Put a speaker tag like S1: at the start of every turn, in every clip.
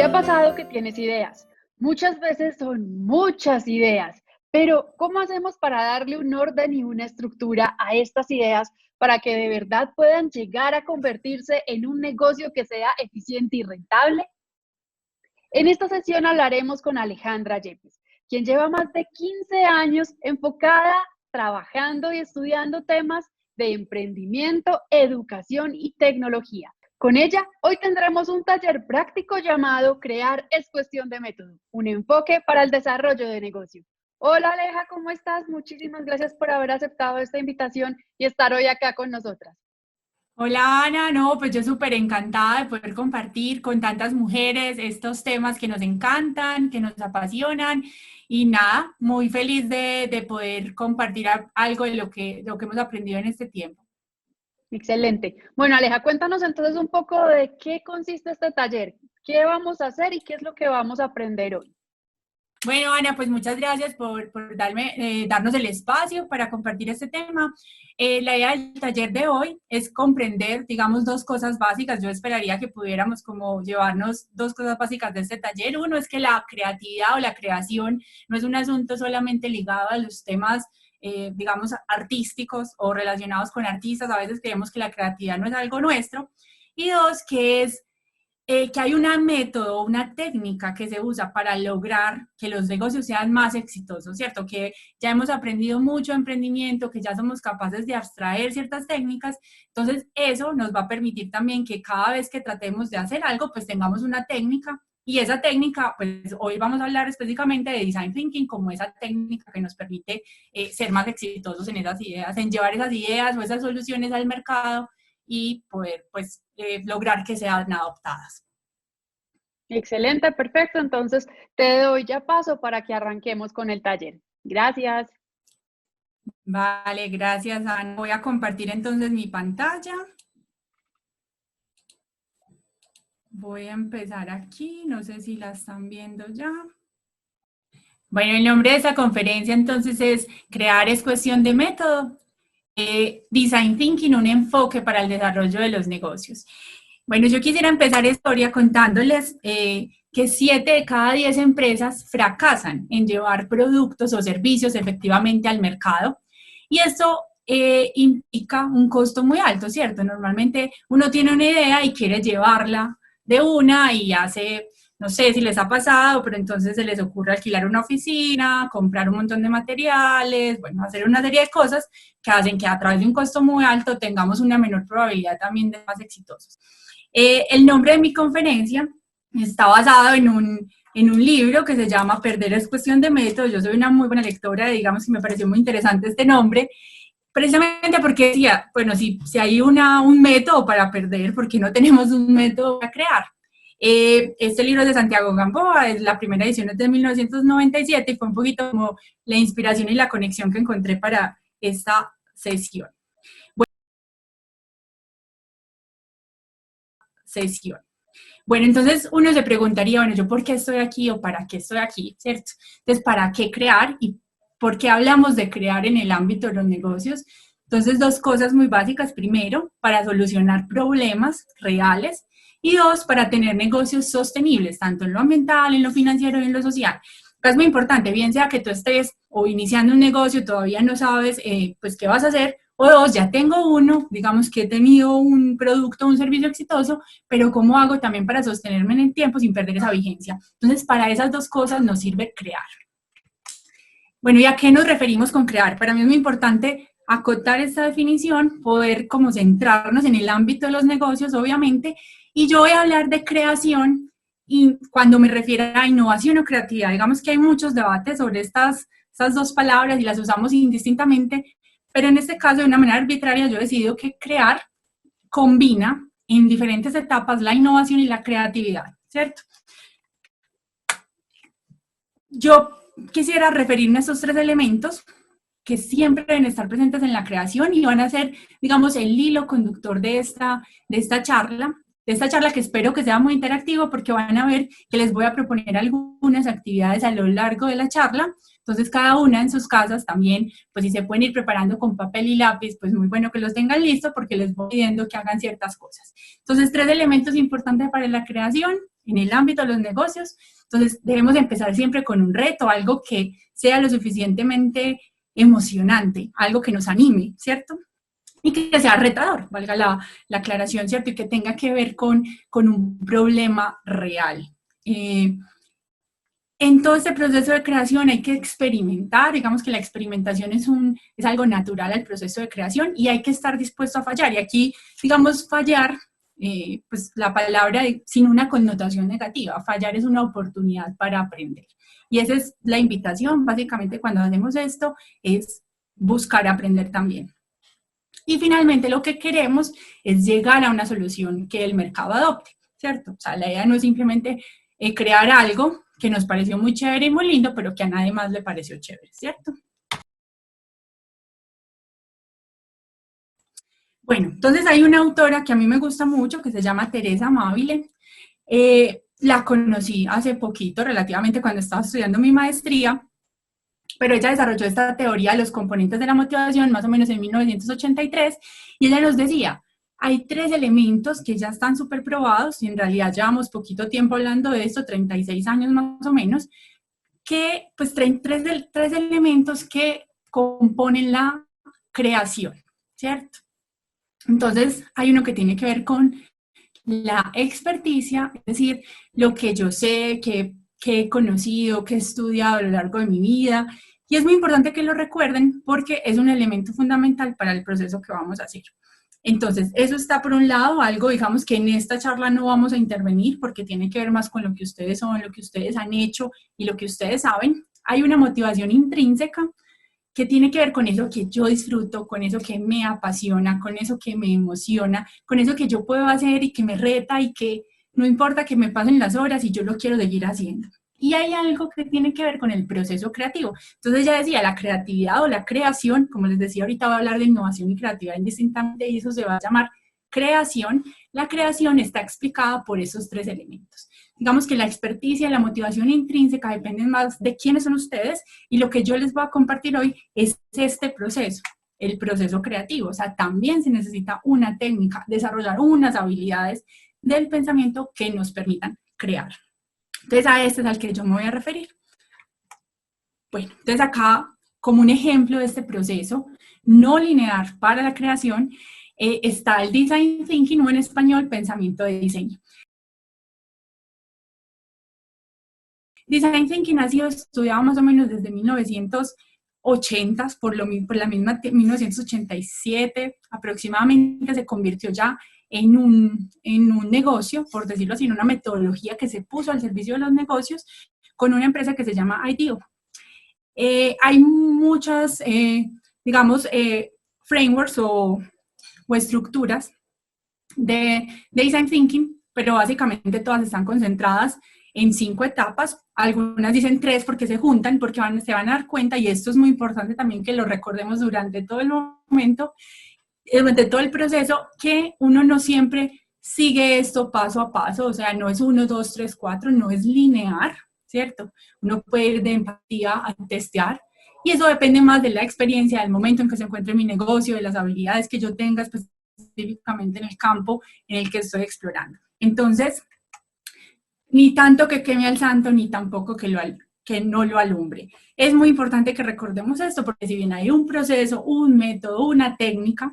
S1: ha pasado que tienes ideas? Muchas veces son muchas ideas, pero ¿cómo hacemos para darle un orden y una estructura a estas ideas para que de verdad puedan llegar a convertirse en un negocio que sea eficiente y rentable? En esta sesión hablaremos con Alejandra Yepes, quien lleva más de 15 años enfocada, trabajando y estudiando temas de emprendimiento, educación y tecnología. Con ella, hoy tendremos un taller práctico llamado Crear es cuestión de método, un enfoque para el desarrollo de negocio. Hola Aleja, ¿cómo estás? Muchísimas gracias por haber aceptado esta invitación y estar hoy acá con nosotras.
S2: Hola Ana, no, pues yo súper encantada de poder compartir con tantas mujeres estos temas que nos encantan, que nos apasionan y nada, muy feliz de poder compartir algo de lo que hemos aprendido en este tiempo.
S1: Excelente. Bueno, Aleja, cuéntanos entonces un poco de qué consiste este taller, qué vamos a hacer y qué es lo que vamos a aprender hoy.
S2: Bueno, Ana, pues muchas gracias por darnos el espacio para compartir este tema. La idea del taller de hoy es comprender, digamos, dos cosas básicas. Yo esperaría que pudiéramos como llevarnos dos cosas básicas de este taller. Uno es que la creatividad o la creación no es un asunto solamente ligado a los temas, digamos, artísticos o relacionados con artistas. A veces creemos que la creatividad no es algo nuestro. Y dos, que hay un método, una técnica que se usa para lograr que los negocios sean más exitosos, ¿cierto? Que ya hemos aprendido mucho de emprendimiento, que ya somos capaces de abstraer ciertas técnicas, entonces eso nos va a permitir también que cada vez que tratemos de hacer algo, pues tengamos una técnica y esa técnica, pues hoy vamos a hablar específicamente de Design Thinking como esa técnica que nos permite ser más exitosos en esas ideas, en llevar esas ideas o esas soluciones al mercado y poder pues lograr que sean adoptadas.
S1: Excelente, perfecto. Entonces, te doy ya paso para que arranquemos con el taller. Gracias.
S2: Vale, gracias, Ana. Voy a compartir entonces mi pantalla. Voy a empezar aquí, no sé si la están viendo ya. Bueno, el nombre de esta conferencia entonces es Crear es cuestión de método. Design Thinking, un enfoque para el desarrollo de los negocios. Bueno, yo quisiera empezar esta historia contándoles que 7 de cada 10 empresas fracasan en llevar productos o servicios efectivamente al mercado. Y esto implica un costo muy alto, ¿cierto? Normalmente uno tiene una idea y quiere llevarla de una y hace, no sé si les ha pasado, pero entonces se les ocurre alquilar una oficina, comprar un montón de materiales, bueno, hacer una serie de cosas que hacen que a través de un costo muy alto tengamos una menor probabilidad también de más exitosos. El nombre de mi conferencia está basado en un libro que se llama Perder es cuestión de método. Yo soy una muy buena lectora, digamos que me pareció muy interesante este nombre, precisamente porque decía, bueno, si hay un método para perder, ¿por qué no tenemos un método para crear? Este libro es de Santiago Gamboa, es la primera edición es de 1997 y fue un poquito como la inspiración y la conexión que encontré para esta sesión. Bueno, entonces uno se preguntaría, bueno, ¿yo por qué estoy aquí o para qué estoy aquí? ¿Cierto? Entonces, ¿para qué crear y por qué hablamos de crear en el ámbito de los negocios? Entonces, dos cosas muy básicas. Primero, para solucionar problemas reales y dos, para tener negocios sostenibles, tanto en lo ambiental, en lo financiero y en lo social. Es muy importante, bien sea que tú estés o iniciando un negocio, todavía no sabes pues qué vas a hacer, o dos, ya tengo uno, digamos que he tenido un producto, un servicio exitoso, pero ¿cómo hago también para sostenerme en el tiempo sin perder esa vigencia? Entonces, para esas dos cosas nos sirve crear. Bueno, ¿y a qué nos referimos con crear? Para mí es muy importante acotar esta definición, poder como centrarnos en el ámbito de los negocios, obviamente, y yo voy a hablar de creación y cuando me refiero a innovación o creatividad, digamos que hay muchos debates sobre estas dos palabras y las usamos indistintamente, pero en este caso, de una manera arbitraria, yo he decidido que crear combina en diferentes etapas la innovación y la creatividad, ¿cierto? Yo quisiera referirme a estos tres elementos que siempre deben estar presentes en la creación y van a ser, digamos, el hilo conductor de esta charla que espero que sea muy interactivo porque van a ver que les voy a proponer algunas actividades a lo largo de la charla. Entonces, cada una en sus casas también, pues si se pueden ir preparando con papel y lápiz, pues muy bueno que los tengan listos porque les voy pidiendo que hagan ciertas cosas. Entonces, tres elementos importantes para la creación. en el ámbito de los negocios. Entonces, debemos empezar siempre con un reto, algo que sea lo suficientemente emocionante, algo que nos anime, ¿cierto? Y que sea retador, valga la aclaración, ¿cierto? Y que tenga que ver con un problema real. En todo este proceso de creación hay que experimentar, digamos que la experimentación es algo natural al proceso de creación y hay que estar dispuesto a fallar. Y aquí, digamos, fallar, pues la palabra sin una connotación negativa, fallar es una oportunidad para aprender. Y esa es la invitación, básicamente, cuando hacemos esto, es buscar aprender también. Y finalmente lo que queremos es llegar a una solución que el mercado adopte, ¿cierto? O sea, la idea no es simplemente crear algo que nos pareció muy chévere y muy lindo, pero que a nadie más le pareció chévere, ¿cierto? Bueno, entonces hay una autora que a mí me gusta mucho, que se llama Teresa Amabile. La conocí hace poquito, relativamente cuando estaba estudiando mi maestría, pero ella desarrolló esta teoría de los componentes de la motivación más o menos en 1983, y ella nos decía, hay 3 elementos que ya están súper probados, y en realidad llevamos poquito tiempo hablando de esto, 36 años más o menos, que pues traen 3 elementos que componen la creación, ¿cierto? Entonces hay uno que tiene que ver con la experticia, es decir, lo que yo sé, que he conocido, que he estudiado a lo largo de mi vida, y es muy importante que lo recuerden porque es un elemento fundamental para el proceso que vamos a hacer. Entonces, eso está por un lado, algo, digamos, que en esta charla no vamos a intervenir porque tiene que ver más con lo que ustedes son, lo que ustedes han hecho y lo que ustedes saben. Hay una motivación intrínseca que tiene que ver con eso que yo disfruto, con eso que me apasiona, con eso que me emociona, con eso que yo puedo hacer y que me reta y que no importa que me pasen las horas y yo lo quiero seguir haciendo. Y hay algo que tiene que ver con el proceso creativo. Entonces ya decía, la creatividad o la creación, como les decía ahorita voy a hablar de innovación y creatividad indistintamente y eso se va a llamar creación. La creación está explicada por esos 3 elementos. Digamos que la experticia y la motivación intrínseca dependen más de quiénes son ustedes y lo que yo les voy a compartir hoy es este proceso, el proceso creativo. O sea, también se necesita una técnica, desarrollar unas habilidades del pensamiento que nos permitan crear. Entonces, a este es al que yo me voy a referir. Bueno, entonces acá, como un ejemplo de este proceso no lineal para la creación, está el Design Thinking, o en español, pensamiento de diseño. Design Thinking ha sido estudiado más o menos desde 1980, por la misma 1987 aproximadamente se convirtió ya en un negocio, por decirlo así, en una metodología que se puso al servicio de los negocios con una empresa que se llama IDEO. Hay muchas, digamos, frameworks o estructuras de Design Thinking, pero básicamente todas están concentradas en 5 etapas, algunas dicen 3 porque se juntan, porque se van a dar cuenta, y esto es muy importante también que lo recordemos durante todo el momento, durante todo el proceso, que uno no siempre sigue esto paso a paso, o sea, no es 1, 2, 3, 4, no es lineal, ¿cierto? Uno puede ir de empatía a testear, y eso depende más de la experiencia, del momento en que se encuentre mi negocio, de las habilidades que yo tenga específicamente en el campo en el que estoy explorando. Entonces, ni tanto que queme al santo, ni tampoco que no lo alumbre. Es muy importante que recordemos esto, porque si bien hay un proceso, un método, una técnica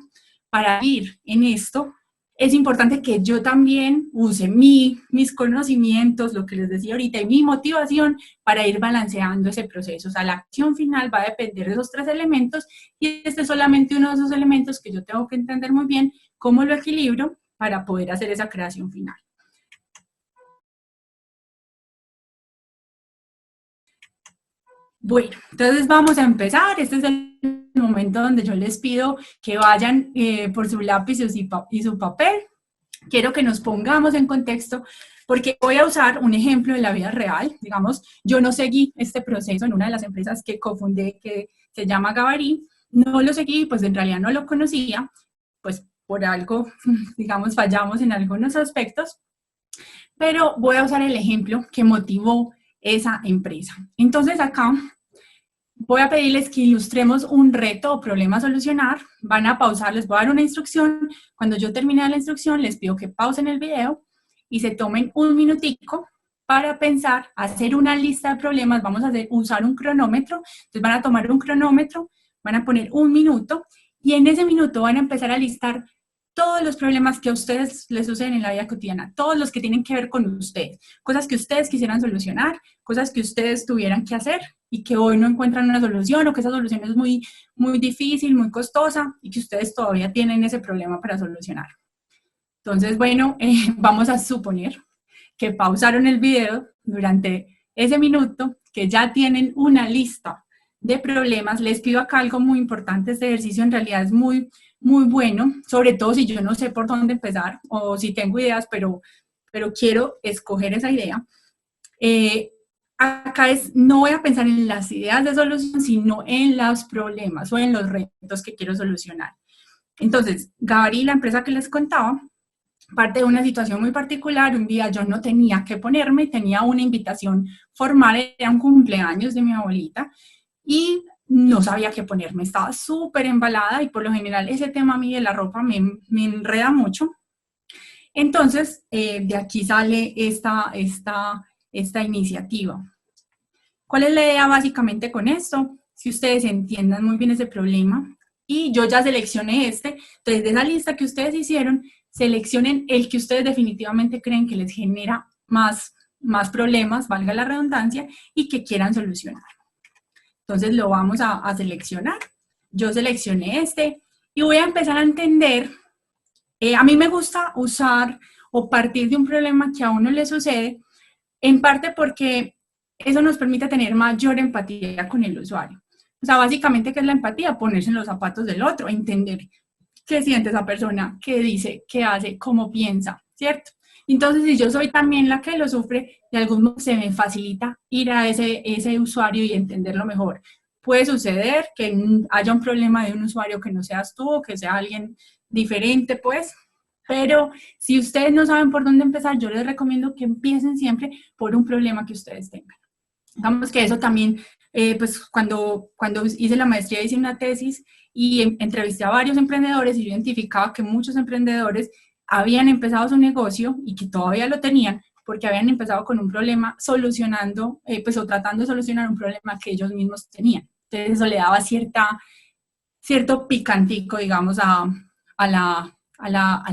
S2: para ir en esto, es importante que yo también use mis conocimientos, lo que les decía ahorita, y mi motivación para ir balanceando ese proceso. O sea, la acción final va a depender de esos 3 elementos, y este es solamente uno de esos elementos que yo tengo que entender muy bien cómo lo equilibro para poder hacer esa creación final. Bueno, entonces vamos a empezar. Este es el momento donde yo les pido que vayan por su lápiz y su papel. Quiero que nos pongamos en contexto porque voy a usar un ejemplo de la vida real. Digamos, yo no seguí este proceso en una de las empresas que cofundé, que se llama Gabarí. No lo seguí, pues en realidad no lo conocía, pues por algo, digamos, fallamos en algunos aspectos, pero voy a usar el ejemplo que motivó esa empresa. Entonces acá voy a pedirles que ilustremos un reto o problema a solucionar. Van a pausar, les voy a dar una instrucción. Cuando yo termine la instrucción, les pido que pausen el video y se tomen un minutico para pensar, hacer una lista de problemas. Vamos a usar un cronómetro. Entonces van a tomar un cronómetro, van a poner un minuto y en ese minuto van a empezar a listar todos los problemas que a ustedes les suceden en la vida cotidiana, todos los que tienen que ver con ustedes, cosas que ustedes quisieran solucionar, cosas que ustedes tuvieran que hacer y que hoy no encuentran una solución o que esa solución es muy, muy difícil, muy costosa y que ustedes todavía tienen ese problema para solucionar. Entonces, bueno, vamos a suponer que pausaron el video durante ese minuto, que ya tienen una lista de problemas. Les pido acá algo muy importante. Este ejercicio en realidad es muy, muy bueno, sobre todo si yo no sé por dónde empezar o si tengo ideas, pero quiero escoger esa idea. Acá no voy a pensar en las ideas de solución, sino en los problemas o en los retos que quiero solucionar. Entonces, Gabriel, la empresa que les contaba, parte de una situación muy particular. Un día yo no tenía que ponerme, tenía una invitación formal, era un cumpleaños de mi abuelita, y no sabía qué ponerme, estaba súper embalada y por lo general ese tema a mí de la ropa me enreda mucho. Entonces, de aquí sale esta iniciativa. ¿Cuál es la idea básicamente con esto? Si ustedes entiendan muy bien ese problema, y yo ya seleccioné entonces de esa lista que ustedes hicieron, seleccionen el que ustedes definitivamente creen que les genera más problemas, valga la redundancia, y que quieran solucionar. Entonces lo vamos a seleccionar. Yo seleccioné y voy a empezar a entender. A mí me gusta usar o partir de un problema que a uno le sucede, en parte porque eso nos permite tener mayor empatía con el usuario. O sea, básicamente, ¿qué es la empatía? Ponerse en los zapatos del otro, entender qué siente esa persona, qué dice, qué hace, cómo piensa, ¿cierto? Entonces, si yo soy también la que lo sufre, de algún modo se me facilita ir a ese usuario y entenderlo mejor. Puede suceder que haya un problema de un usuario que no seas tú o que sea alguien diferente, pues, pero si ustedes no saben por dónde empezar, yo les recomiendo que empiecen siempre por un problema que ustedes tengan. Digamos que eso también, pues cuando hice la maestría hice una tesis y entrevisté a varios emprendedores y yo identificaba que muchos emprendedores habían empezado su negocio y que todavía lo tenían porque habían empezado con un problema solucionando, pues o tratando de solucionar un problema que ellos mismos tenían. Entonces eso le daba cierto picantico, digamos, a la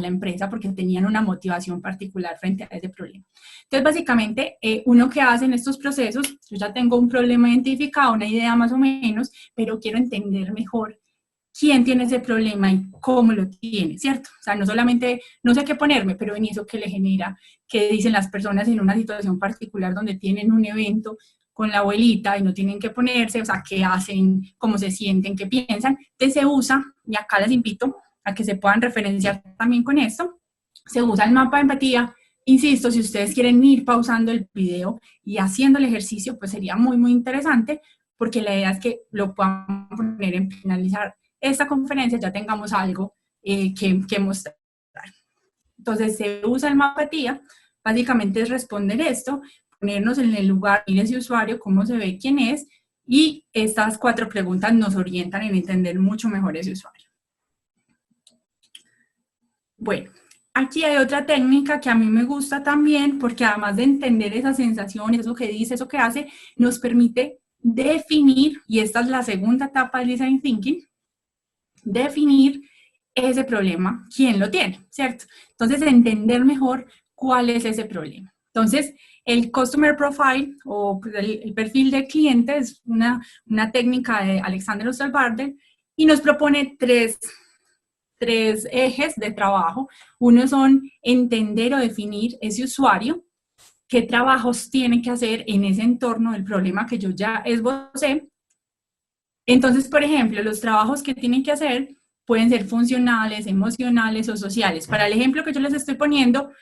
S2: empresa porque tenían una motivación particular frente a ese problema. Entonces, básicamente, uno que hace en estos procesos, yo ya tengo un problema identificado, una idea más o menos, pero quiero entender mejor quién tiene ese problema y cómo lo tiene, ¿cierto? O sea, no solamente, no sé qué ponerme, pero en eso que le genera, qué dicen las personas en una situación particular donde tienen un evento con la abuelita y no tienen que ponerse, o sea, qué hacen, cómo se sienten, qué piensan. Entonces se usa, y acá les invito a que se puedan referenciar también con esto, se usa el mapa de empatía. Insisto, si ustedes quieren ir pausando el video y haciendo el ejercicio, pues sería muy, muy interesante, porque la idea es que lo puedan poner en finalizar esta conferencia, ya tengamos algo que mostrar. Entonces, se usa el mapa de empatía, básicamente es responder esto, ponernos en el lugar de ese usuario, cómo se ve, quién es, y estas 4 preguntas nos orientan en entender mucho mejor ese usuario. Bueno, aquí hay otra técnica que a mí me gusta también, porque además de entender esas sensaciones, eso que dice, eso que hace, nos permite definir, y esta es la segunda etapa del Design Thinking, definir ese problema, quién lo tiene, ¿cierto? Entonces, entender mejor cuál es ese problema. Entonces, el Customer Profile o el perfil de cliente es una técnica de Alexander Osterwalder y nos propone tres ejes de trabajo. Uno son entender o definir ese usuario, qué trabajos tiene que hacer en ese entorno del problema que yo ya esbocé. Entonces, por ejemplo, los trabajos que tienen que hacer pueden ser funcionales, emocionales o sociales. Para el ejemplo que yo les estoy poniendo,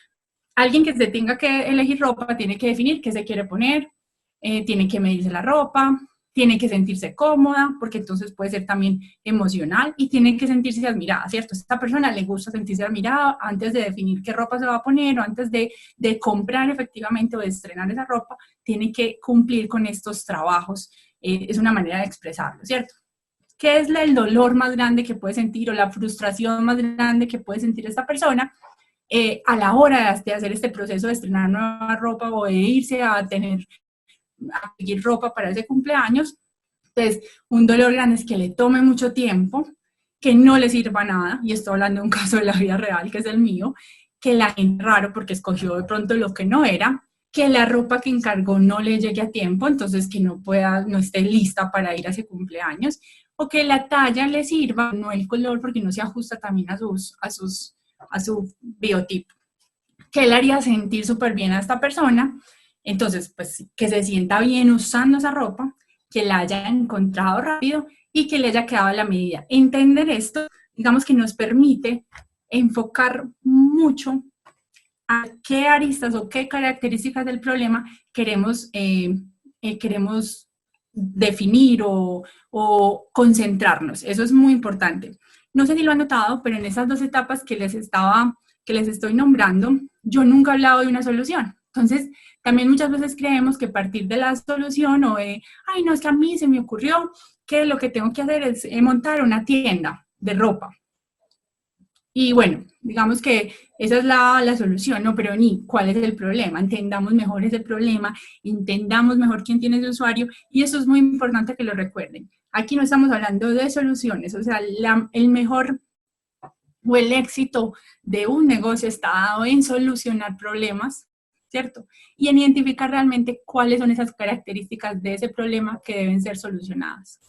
S2: alguien que se tenga que elegir ropa tiene que definir qué se quiere poner, tiene que medirse la ropa, tiene que sentirse cómoda, porque entonces puede ser también emocional, y tiene que sentirse admirada, ¿cierto? A esta persona le gusta sentirse admirada antes de definir qué ropa se va a poner o antes de comprar efectivamente o de estrenar esa ropa, tiene que cumplir con estos trabajos. Es una manera de expresarlo, ¿cierto? ¿Qué es el dolor más grande que puede sentir o la frustración más grande que puede sentir esta persona? a la hora de hacer este proceso de estrenar nueva ropa o de irse a conseguir ropa para ese cumpleaños, pues un dolor grande es que le tome mucho tiempo, que no le sirva nada, y estoy hablando de un caso de la vida real, que es el mío, que la gente raro porque escogió de pronto lo que no era, que la ropa que encargó no le llegue a tiempo, entonces que no esté lista para ir a ese cumpleaños, o que la talla le sirva, no el color, porque no se ajusta también a su biotipo. ¿Qué le haría sentir súper bien a esta persona? Entonces, pues que se sienta bien usando esa ropa, que la haya encontrado rápido y que le haya quedado a la medida. Entender esto, digamos que nos permite enfocar mucho a qué aristas o qué características del problema queremos definir o concentrarnos. Eso es muy importante. No sé si lo han notado, pero en esas dos etapas que les estoy nombrando, yo nunca he hablado de una solución. Entonces, también muchas veces creemos que partir de la solución o de, ay, no, es que a mí se me ocurrió que lo que tengo que hacer es montar una tienda de ropa. Y bueno, digamos que esa es la solución, ¿no? Pero ni cuál es el problema, entendamos mejor ese problema, entendamos mejor quién tiene ese usuario, y eso es muy importante que lo recuerden. Aquí no estamos hablando de soluciones, o sea, el mejor o el éxito de un negocio está dado en solucionar problemas, ¿cierto? Y en identificar realmente cuáles son esas características de ese problema que deben ser solucionadas.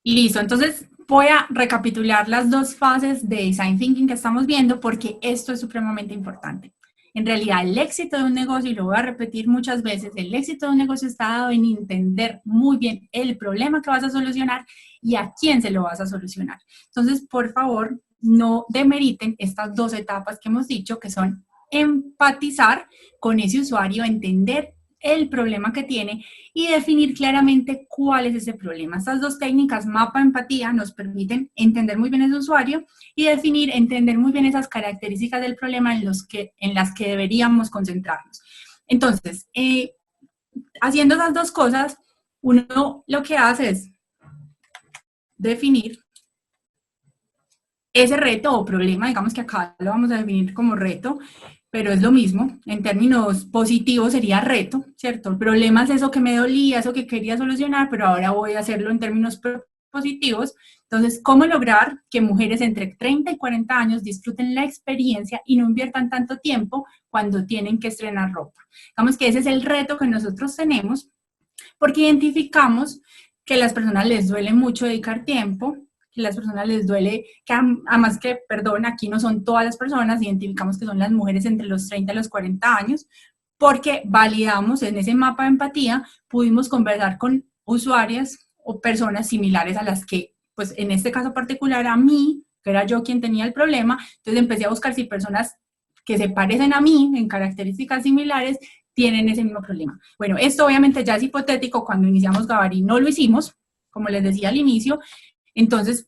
S2: Listo, entonces voy a recapitular las dos fases de Design Thinking que estamos viendo porque esto es supremamente importante. En realidad, el éxito de un negocio, y lo voy a repetir muchas veces, el éxito de un negocio está dado en entender muy bien el problema que vas a solucionar y a quién se lo vas a solucionar. Entonces, por favor, no demeriten estas dos etapas que hemos dicho, que son empatizar con ese usuario, entender el problema que tiene y definir claramente cuál es ese problema. Estas dos técnicas, mapa, empatía, nos permiten entender muy bien ese usuario y entender muy bien esas características del problema en las que deberíamos concentrarnos. Entonces, haciendo esas dos cosas, uno lo que hace es definir ese reto o problema, digamos que acá lo vamos a definir como reto, pero es lo mismo, en términos positivos sería reto, ¿cierto? El problema es eso que me dolía, eso que quería solucionar, pero ahora voy a hacerlo en términos positivos. Entonces, ¿cómo lograr que mujeres entre 30 y 40 años disfruten la experiencia y no inviertan tanto tiempo cuando tienen que estrenar ropa? Digamos que ese es el reto que nosotros tenemos, porque identificamos que a las personas les duele mucho dedicar tiempo, que a las personas les duele, que además que, perdón, aquí no son todas las personas, identificamos que son las mujeres entre los 30 y los 40 años, porque validamos en ese mapa de empatía, pudimos conversar con usuarias o personas similares a las que, pues en este caso particular a mí, que era yo quien tenía el problema, entonces empecé a buscar si personas que se parecen a mí en características similares tienen ese mismo problema. Bueno, esto obviamente ya es hipotético, cuando iniciamos Gabarí no lo hicimos, como les decía al inicio, entonces,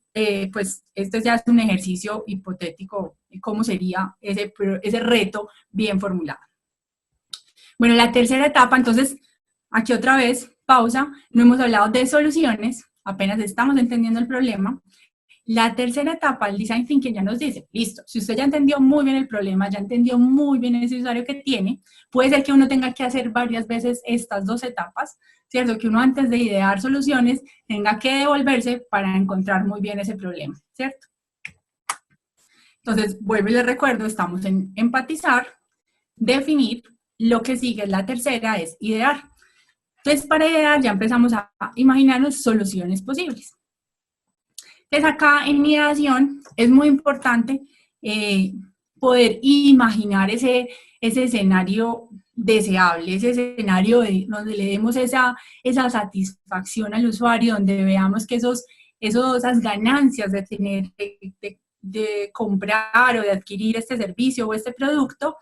S2: pues este ya es un ejercicio hipotético, cómo sería ese reto bien formulado. Bueno, la tercera etapa, entonces, aquí otra vez, pausa, no hemos hablado de soluciones, apenas estamos entendiendo el problema. La tercera etapa, el Design Thinking, ya nos dice, listo, si usted ya entendió muy bien el problema, ya entendió muy bien ese usuario que tiene, puede ser que uno tenga que hacer varias veces estas dos etapas, ¿cierto? Que uno antes de idear soluciones tenga que devolverse para encontrar muy bien ese problema, ¿cierto? Entonces, vuelvo y les recuerdo, estamos en empatizar, definir, lo que sigue, la tercera es idear. Entonces, para idear ya empezamos a imaginarnos soluciones posibles. Entonces, acá en mi ideación es muy importante poder imaginar ese escenario deseable, ese escenario donde le demos esa satisfacción al usuario, donde veamos que esas ganancias de tener, de comprar o de adquirir este servicio o este producto,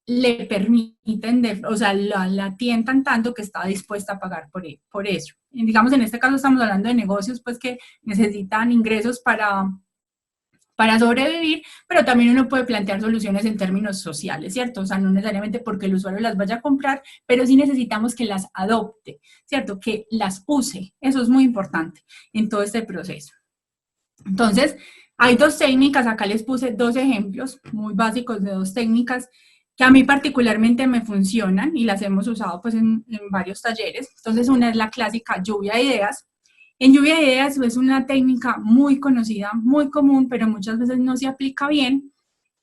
S2: le permiten, o sea, la tientan tanto que está dispuesta a pagar por eso. Y digamos, en este caso estamos hablando de negocios pues que necesitan ingresos para sobrevivir, pero también uno puede plantear soluciones en términos sociales, ¿cierto? O sea, no necesariamente porque el usuario las vaya a comprar, pero sí necesitamos que las adopte, ¿cierto? Que las use. Eso es muy importante en todo este proceso. Entonces, Hay dos técnicas, acá les puse dos ejemplos muy básicos de dos técnicas que a mí particularmente me funcionan y las hemos usado pues en varios talleres. Entonces una es la clásica lluvia de ideas. En lluvia de ideas es una técnica muy conocida, muy común, pero muchas veces no se aplica bien.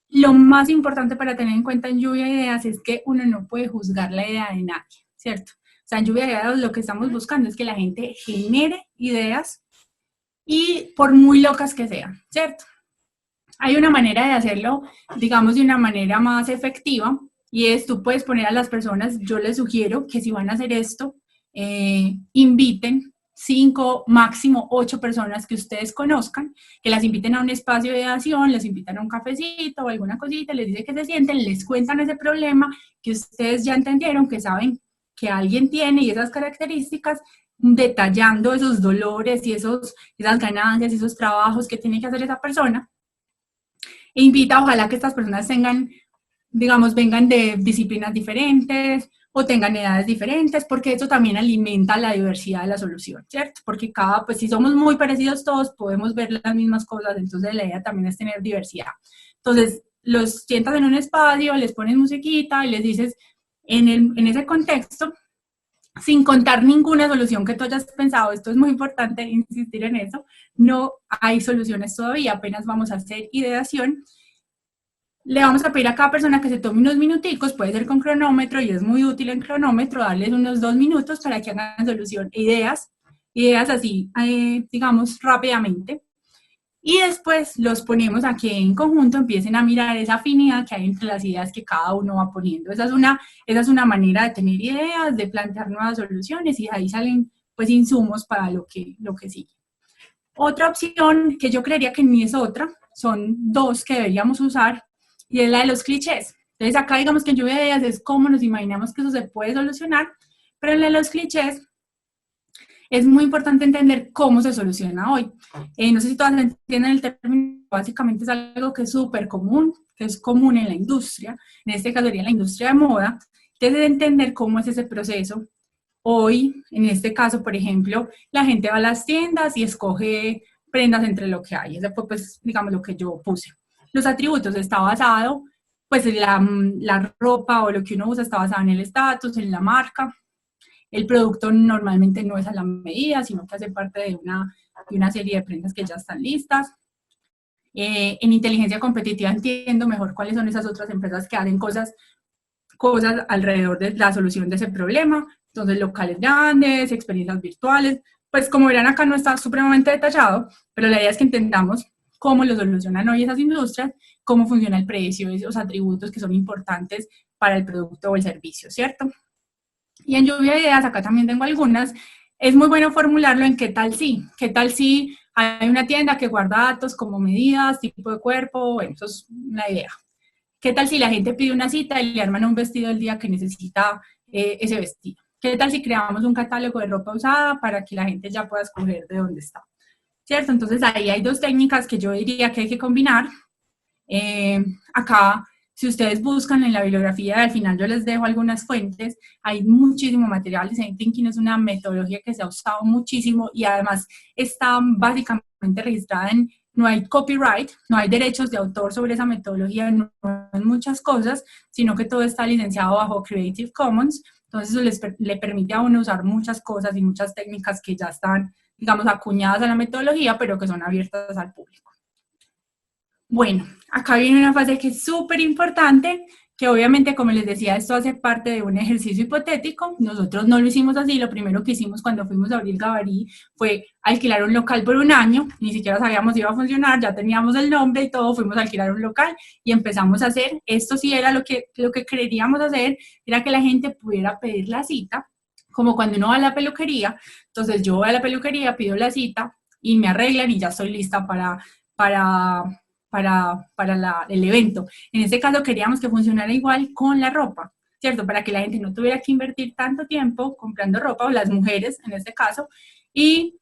S2: Lo más importante para tener en cuenta en lluvia de ideas es que uno no puede juzgar la idea de nadie, ¿cierto? O sea, en lluvia de ideas lo que estamos buscando es que la gente genere ideas y por muy locas que sean, ¿cierto? Hay una manera de hacerlo, digamos, de una manera más efectiva, y es, tú puedes poner a las personas, yo les sugiero que si van a hacer esto, inviten 5, máximo 8 personas que ustedes conozcan, que las inviten a un espacio de ideación, les invitan a un cafecito o alguna cosita, les dicen que se sienten, les cuentan ese problema que ustedes ya entendieron, que saben que alguien tiene y esas características, detallando esos dolores y esas ganancias y esos trabajos que tiene que hacer esa persona. E invita, ojalá que estas personas tengan, digamos, vengan de disciplinas diferentes o tengan edades diferentes, porque eso también alimenta la diversidad de la solución, ¿cierto? Porque pues si somos muy parecidos todos, podemos ver las mismas cosas, entonces la idea también es tener diversidad. Entonces, los sientas en un espacio, les pones musiquita y les dices, en ese contexto, sin contar ninguna solución que tú hayas pensado, esto es muy importante insistir en eso, no hay soluciones todavía, apenas vamos a hacer ideación. Le vamos a pedir a cada persona que se tome unos minuticos, puede ser con cronómetro y es muy útil en cronómetro darles unos 2 minutos para que hagan solución, ideas así, digamos, rápidamente. Y después los ponemos a que en conjunto empiecen a mirar esa afinidad que hay entre las ideas que cada uno va poniendo. Esa es una manera de tener ideas, de plantear nuevas soluciones y de ahí salen pues insumos para lo que sigue. Otra opción que yo creería que ni es otra, son dos que deberíamos usar y es la de los clichés. Entonces acá digamos que en lluvia de ideas es cómo nos imaginamos que eso se puede solucionar, pero en la de los clichés es muy importante entender cómo se soluciona hoy. No sé si todas entienden el término, básicamente es algo que es súper común, que es común en la industria, en este caso sería la industria de moda, entonces de entender cómo es ese proceso. Hoy, en este caso, por ejemplo, la gente va a las tiendas y escoge prendas entre lo que hay. Eso fue, pues, digamos, lo que yo puse. Los atributos está basado, pues, la ropa o lo que uno usa está basado en el estatus, en la marca. El producto normalmente no es a la medida, sino que hace parte de una serie de prendas que ya están listas. En inteligencia competitiva entiendo mejor cuáles son esas otras empresas que hacen cosas alrededor de la solución de ese problema. Entonces, locales grandes, experiencias virtuales. Pues como verán acá no está supremamente detallado, pero la idea es que entendamos cómo lo solucionan hoy esas industrias, cómo funciona el precio, esos atributos que son importantes para el producto o el servicio, ¿cierto? Y en lluvia de ideas, acá también tengo algunas, es muy bueno formularlo en qué tal si hay una tienda que guarda datos como medidas, tipo de cuerpo, bueno, eso es una idea. ¿Qué tal si la gente pide una cita y le arman un vestido el día que necesita ese vestido? ¿Qué tal si creamos un catálogo de ropa usada para que la gente ya pueda escoger de dónde está? ¿Cierto? Entonces ahí hay dos técnicas que yo diría que hay que combinar. Acá, si ustedes buscan en la bibliografía, al final yo les dejo algunas fuentes, hay muchísimo material. Design Thinking es una metodología que se ha usado muchísimo y además está básicamente registrada no hay copyright, no hay derechos de autor sobre esa metodología, no hay muchas cosas, sino que todo está licenciado bajo Creative Commons, entonces eso le permite a uno usar muchas cosas y muchas técnicas que ya están, digamos, acuñadas a la metodología, pero que son abiertas al público. Bueno, acá viene una fase que es súper importante, que obviamente, como les decía, esto hace parte de un ejercicio hipotético. Nosotros no lo hicimos así, lo primero que hicimos cuando fuimos a abrir Gabarí fue alquilar un local por un año, ni siquiera sabíamos si iba a funcionar, ya teníamos el nombre y todo, fuimos a alquilar un local y empezamos a hacer, esto sí era lo que queríamos hacer, era que la gente pudiera pedir la cita, como cuando uno va a la peluquería. Entonces yo voy a la peluquería, pido la cita y me arreglan y ya estoy lista para el evento. En este caso queríamos que funcionara igual con la ropa, ¿cierto? Para que la gente no tuviera que invertir tanto tiempo comprando ropa, o las mujeres en este caso, y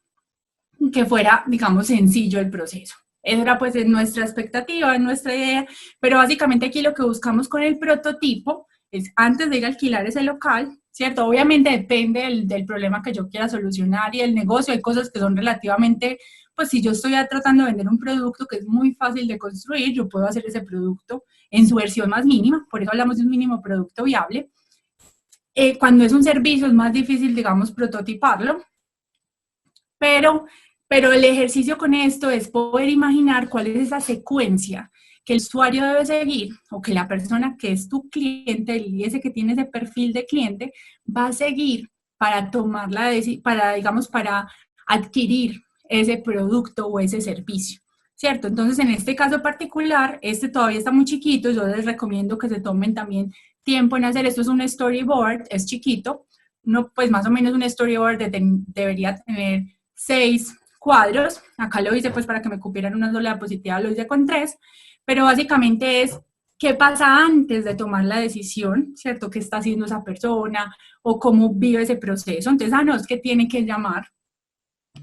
S2: que fuera, digamos, sencillo el proceso. Esa era pues nuestra expectativa, nuestra idea, pero básicamente aquí lo que buscamos con el prototipo es, antes de ir a alquilar ese local, ¿cierto? Obviamente depende del problema que yo quiera solucionar y del negocio. Hay cosas que son relativamente, pues si yo estoy tratando de vender un producto que es muy fácil de construir, yo puedo hacer ese producto en su versión más mínima, por eso hablamos de un mínimo producto viable. Cuando es un servicio es más difícil, digamos, prototiparlo, pero el ejercicio con esto es poder imaginar cuál es esa secuencia que el usuario debe seguir, o que la persona que es tu cliente, y ese que tiene ese perfil de cliente, va a seguir para tomar la decisión, para, digamos, para adquirir ese producto o ese servicio, ¿cierto? Entonces, en este caso particular, este todavía está muy chiquito, yo les recomiendo que se tomen también tiempo en hacer. Esto es un storyboard, es chiquito, no, pues más o menos un storyboard debería tener 6 cuadros. Acá lo hice pues para que me cupieran una sola diapositiva, lo hice con 3, pero básicamente es qué pasa antes de tomar la decisión, ¿cierto? ¿Qué está haciendo esa persona? O cómo vive ese proceso. Entonces, no, es que tiene que llamar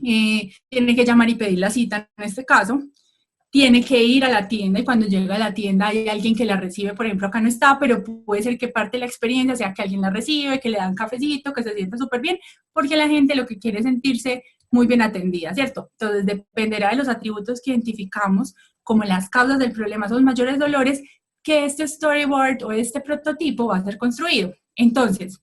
S2: y pedir la cita en este caso. Tiene que ir a la tienda y cuando llega a la tienda hay alguien que la recibe, por ejemplo, acá no está, pero puede ser que parte de la experiencia sea que alguien la recibe, que le dan cafecito, que se sienta súper bien, porque la gente lo que quiere es sentirse muy bien atendida, ¿cierto? Entonces dependerá de los atributos que identificamos como las causas del problema, son mayores dolores, que este storyboard o este prototipo va a ser construido. Entonces,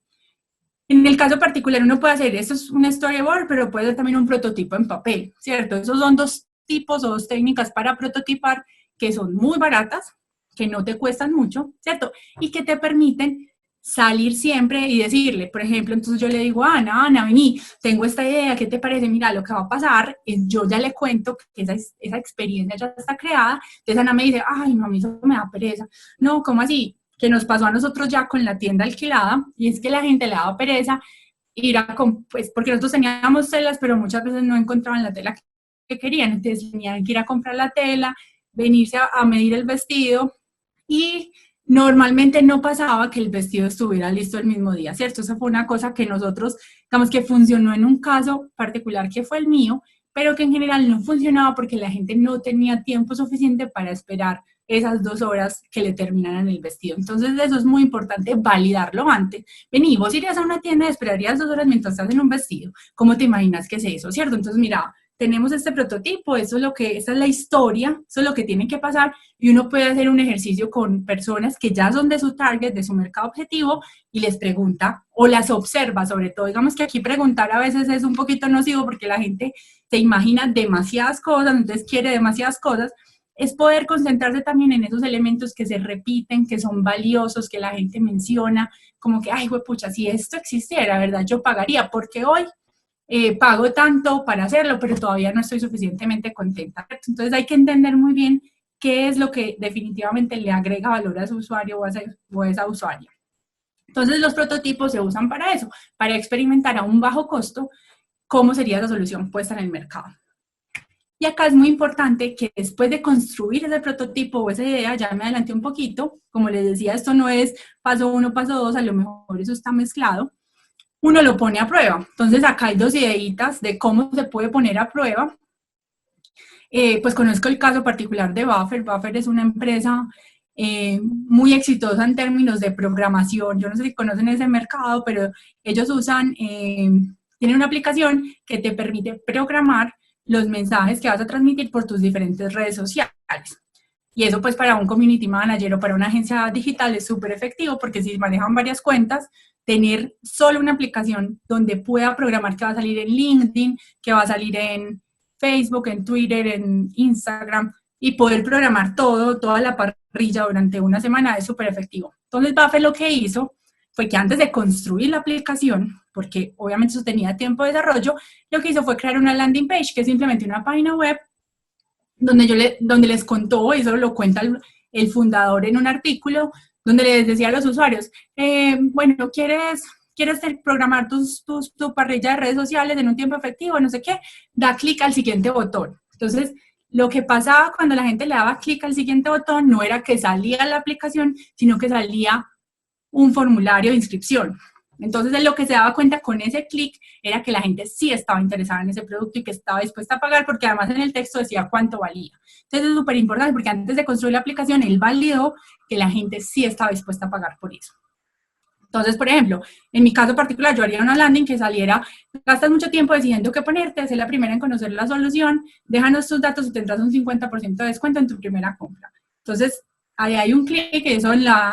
S2: en el caso particular uno puede hacer, esto es un storyboard, pero puede ser también un prototipo en papel, ¿cierto? Esos son dos tipos o dos técnicas para prototipar que son muy baratas, que no te cuestan mucho, ¿cierto? Y que te permiten salir siempre y decirle, por ejemplo, entonces yo le digo a Ana, Ana, vení, tengo esta idea, ¿qué te parece? Mira, lo que va a pasar es, yo ya le cuento que esa experiencia ya está creada, entonces Ana me dice, ay, no, a mí eso me da pereza. No, ¿cómo así? Que nos pasó a nosotros ya con la tienda alquilada, y es que la gente le daba pereza ir a, pues, porque nosotros teníamos telas, pero muchas veces no encontraban la tela que querían, entonces tenían que ir a comprar la tela, venirse a medir el vestido, y normalmente no pasaba que el vestido estuviera listo el mismo día, ¿cierto? Esa fue una cosa que nosotros, digamos que funcionó en un caso particular que fue el mío, pero que en general no funcionaba porque la gente no tenía tiempo suficiente para esperar esas 2 horas que le terminaran el vestido. Entonces, eso es muy importante validarlo antes. Vení, vos irías a una tienda y esperarías 2 horas mientras estás en un vestido. ¿Cómo te imaginas que es eso, cierto? Entonces, mira, tenemos este prototipo, eso es lo que, esta es la historia, eso es lo que tiene que pasar, y uno puede hacer un ejercicio con personas que ya son de su target, de su mercado objetivo, y les pregunta o las observa, sobre todo. Digamos que aquí preguntar a veces es un poquito nocivo porque la gente se imagina demasiadas cosas, entonces quiere demasiadas cosas. Es poder concentrarse también en esos elementos que se repiten, que son valiosos, que la gente menciona, como que, ay, pucha, si esto existiera, ¿verdad? Yo pagaría, porque hoy pago tanto para hacerlo, pero todavía no estoy suficientemente contenta. Entonces hay que entender muy bien qué es lo que definitivamente le agrega valor a su usuario o a esa usuaria. Entonces los prototipos se usan para eso, para experimentar a un bajo costo cómo sería la solución puesta en el mercado. Y acá es muy importante que después de construir ese prototipo o esa idea, ya me adelanté un poquito, como les decía, esto no es paso 1, paso 2, a lo mejor eso está mezclado, uno lo pone a prueba. Entonces acá hay 2 ideitas de cómo se puede poner a prueba. Pues conozco el caso particular de Buffer. Buffer es una empresa muy exitosa en términos de programación. Yo no sé si conocen ese mercado, pero ellos tienen una aplicación que te permite programar los mensajes que vas a transmitir por tus diferentes redes sociales. Y eso pues para un community manager o para una agencia digital es súper efectivo, porque si manejan varias cuentas, tener solo una aplicación donde pueda programar que va a salir en LinkedIn, que va a salir en Facebook, en Twitter, en Instagram, y poder programar toda la parrilla durante una semana es súper efectivo. Entonces Buffer lo que hizo fue que antes de construir la aplicación, porque obviamente eso tenía tiempo de desarrollo, lo que hizo fue crear una landing page, que es simplemente una página web donde les contó, y eso lo cuenta el fundador en un artículo, donde les decía a los usuarios, bueno, ¿quieres programar tu parrilla de redes sociales en un tiempo efectivo? No sé qué, da clic al siguiente botón. Entonces, lo que pasaba cuando la gente le daba clic al siguiente botón no era que salía la aplicación, sino que salía un formulario de inscripción. Entonces, lo que se daba cuenta con ese clic era que la gente sí estaba interesada en ese producto y que estaba dispuesta a pagar, porque además en el texto decía cuánto valía. Entonces, es súper importante porque antes de construir la aplicación, él validó que la gente sí estaba dispuesta a pagar por eso. Entonces, por ejemplo, en mi caso particular, yo haría una landing que saliera, gastas mucho tiempo decidiendo qué ponerte, sé la primera en conocer la solución, déjanos tus datos y tendrás un 50% de descuento en tu primera compra. Entonces, ahí hay un clic, que eso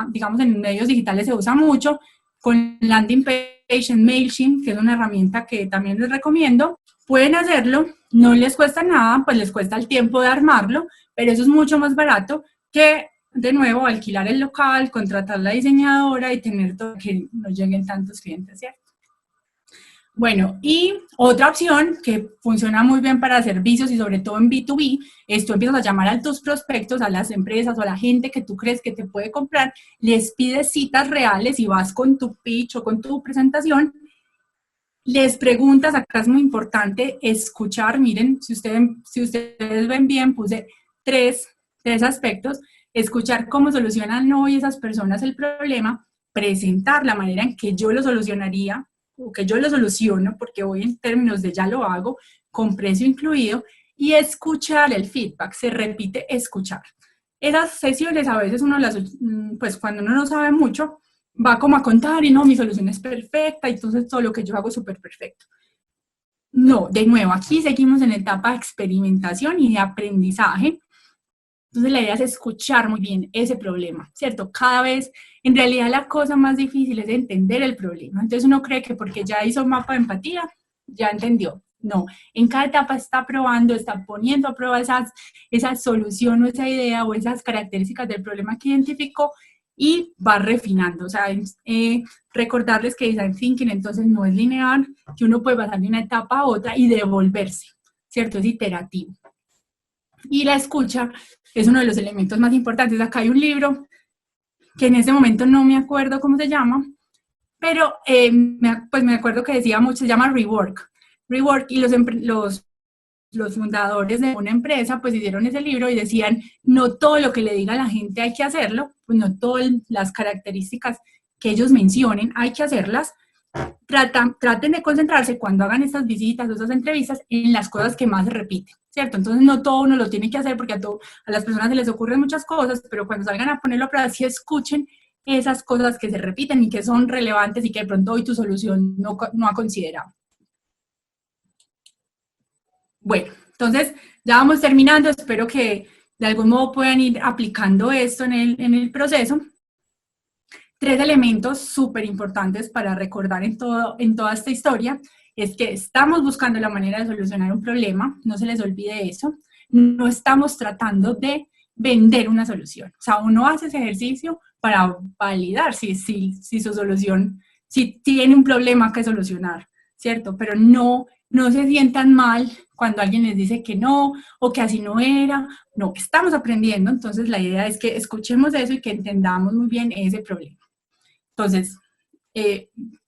S2: digamos, en medios digitales se usa mucho, con landing page en MailChimp, que es una herramienta que también les recomiendo. Pueden hacerlo, no les cuesta nada, pues les cuesta el tiempo de armarlo, pero eso es mucho más barato que, de nuevo, alquilar el local, contratar la diseñadora y tener todo, que no lleguen tantos clientes, ¿cierto? Bueno, y otra opción que funciona muy bien para servicios y sobre todo en B2B, es tú empiezas a llamar a tus prospectos, a las empresas o a la gente que tú crees que te puede comprar, les pides citas reales y vas con tu pitch o con tu presentación, les preguntas, acá es muy importante escuchar, miren, si ustedes ven bien, puse tres aspectos, escuchar cómo solucionan hoy esas personas el problema, presentar la manera en que yo lo solucionaría, o que yo lo soluciono, porque hoy en términos de ya lo hago, con precio incluido, y escuchar el feedback, se repite escuchar. Esas sesiones a veces uno las, pues cuando uno no sabe mucho, va como a contar y no, mi solución es perfecta, y entonces todo lo que yo hago es súper perfecto. No, de nuevo, aquí seguimos en la etapa de experimentación y de aprendizaje. Entonces la idea es escuchar muy bien ese problema, ¿cierto? Cada vez, en realidad la cosa más difícil es entender el problema. Entonces uno cree que porque ya hizo un mapa de empatía, ya entendió. No, en cada etapa está probando, está poniendo a prueba esa solución o esa idea o esas características del problema que identificó y va refinando. O sea, recordarles que Design Thinking entonces no es lineal, que uno puede pasar de una etapa a otra y devolverse, ¿cierto? Es iterativo. Y la escucha es uno de los elementos más importantes. Acá hay un libro que en este momento no me acuerdo cómo se llama, pero pues me acuerdo que decía mucho, se llama Rework. Rework, y los fundadores de una empresa pues hicieron ese libro y decían, no todo lo que le diga a la gente hay que hacerlo, pues no todas las características que ellos mencionen hay que hacerlas. Traten de concentrarse cuando hagan estas visitas o estas entrevistas en las cosas que más se repiten, ¿cierto? Entonces no todo uno lo tiene que hacer porque a las personas se les ocurren muchas cosas, pero cuando salgan a ponerlo a prueba, sí escuchen esas cosas que se repiten y que son relevantes y que de pronto hoy tu solución no ha considerado. Bueno, entonces ya vamos terminando, espero que de algún modo puedan ir aplicando esto en el proceso. 3 elementos súper importantes para recordar en toda esta historia es que estamos buscando la manera de solucionar un problema, no se les olvide eso, no estamos tratando de vender una solución, o sea, uno hace ese ejercicio para validar si su solución, si tiene un problema que solucionar, ¿cierto? Pero no se sientan mal cuando alguien les dice que no, o que así no era, no, estamos aprendiendo, entonces la idea es que escuchemos eso y que entendamos muy bien ese problema. Entonces,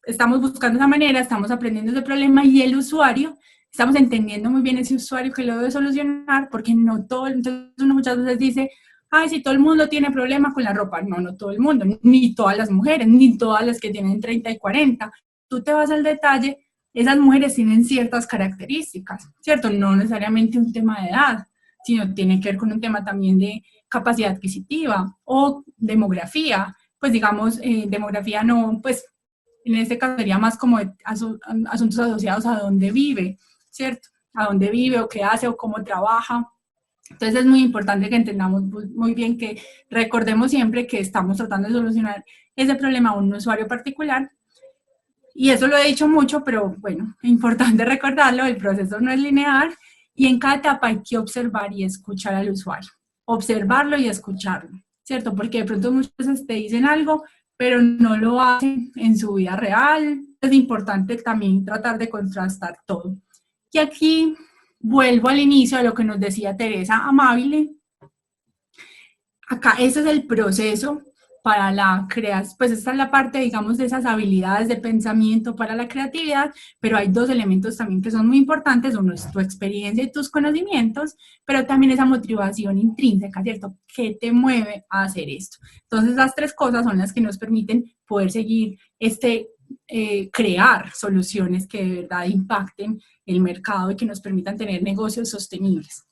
S2: estamos buscando esa manera, estamos aprendiendo ese problema y el usuario, estamos entendiendo muy bien ese usuario que lo debe solucionar, porque no todo, entonces uno muchas veces dice, ay, si todo el mundo tiene problemas con la ropa. No, no todo el mundo, ni todas las mujeres, ni todas las que tienen 30 y 40. Tú te vas al detalle, esas mujeres tienen ciertas características, ¿cierto? No necesariamente un tema de edad, sino tiene que ver con un tema también de capacidad adquisitiva o demografía. Pues digamos, demografía no, pues en este caso sería más como asuntos asociados a dónde vive, ¿cierto? A dónde vive o qué hace o cómo trabaja. Entonces es muy importante que entendamos muy bien, que recordemos siempre que estamos tratando de solucionar ese problema a un usuario particular. Y eso lo he dicho mucho, pero bueno, es importante recordarlo, el proceso no es lineal y en cada etapa hay que observar y escuchar al usuario. Observarlo y escucharlo, ¿cierto? Porque de pronto muchas veces te dicen algo, pero no lo hacen en su vida real. Es importante también tratar de contrastar todo. Y aquí vuelvo al inicio de lo que nos decía Teresa Amabile. Acá ese es el proceso para la creación, pues esta es la parte, digamos, de esas habilidades de pensamiento para la creatividad, pero hay 2 elementos también que son muy importantes. Uno es tu experiencia y tus conocimientos, pero también esa motivación intrínseca, ¿cierto? ¿Qué te mueve a hacer esto? Entonces, las 3 cosas son las que nos permiten poder seguir crear soluciones que de verdad impacten el mercado y que nos permitan tener negocios sostenibles.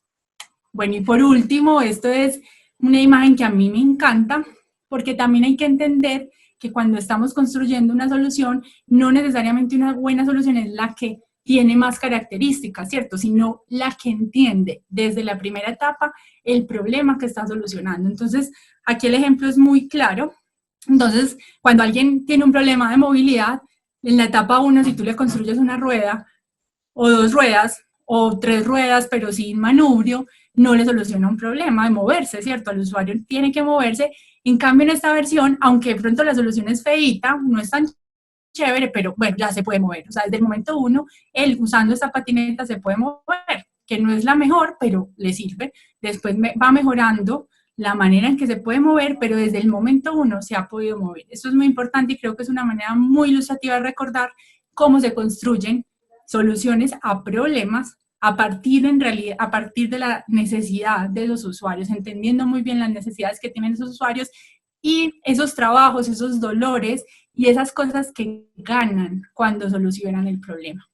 S2: Bueno, y por último, esto es una imagen que a mí me encanta, porque también hay que entender que cuando estamos construyendo una solución, no necesariamente una buena solución es la que tiene más características, ¿cierto? Sino la que entiende desde la primera etapa el problema que está solucionando. Entonces, aquí el ejemplo es muy claro. Entonces, cuando alguien tiene un problema de movilidad, en la etapa 1, si tú le construyes una rueda o 2 ruedas o 3 ruedas, pero sin manubrio, no le soluciona un problema de moverse, ¿cierto? El usuario tiene que moverse. En cambio, en esta versión, aunque de pronto la solución es feíta, no es tan chévere, pero bueno, ya se puede mover. O sea, desde el momento 1, él usando esta patineta se puede mover, que no es la mejor, pero le sirve. Después va mejorando la manera en que se puede mover, pero desde el momento 1 se ha podido mover. Esto es muy importante y creo que es una manera muy ilustrativa de recordar cómo se construyen soluciones a problemas a partir de la necesidad de los usuarios, entendiendo muy bien las necesidades que tienen esos usuarios y esos trabajos, esos dolores y esas cosas que ganan cuando solucionan el problema.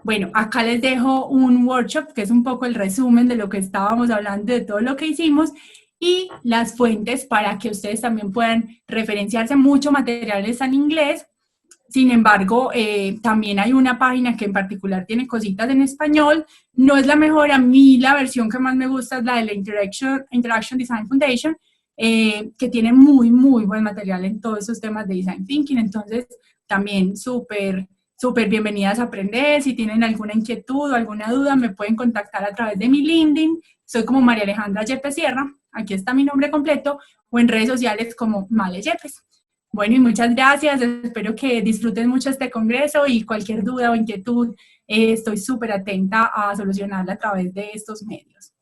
S2: Bueno, acá les dejo un workshop que es un poco el resumen de lo que estábamos hablando, de todo lo que hicimos y las fuentes para que ustedes también puedan referenciarse. Mucho material está en inglés, sin embargo, también hay una página que en particular tiene cositas en español. No es la mejor, a mí la versión que más me gusta es la de la Interaction Design Foundation, que tiene muy, muy buen material en todos esos temas de Design Thinking. Entonces, también súper bienvenidas a aprender. Si tienen alguna inquietud o alguna duda, me pueden contactar a través de mi LinkedIn. Soy como María Alejandra Yepes Sierra, aquí está mi nombre completo, o en redes sociales como Male Yepes. Bueno, y muchas gracias, espero que disfruten mucho este congreso y cualquier duda o inquietud, estoy súper atenta a solucionarla a través de estos medios.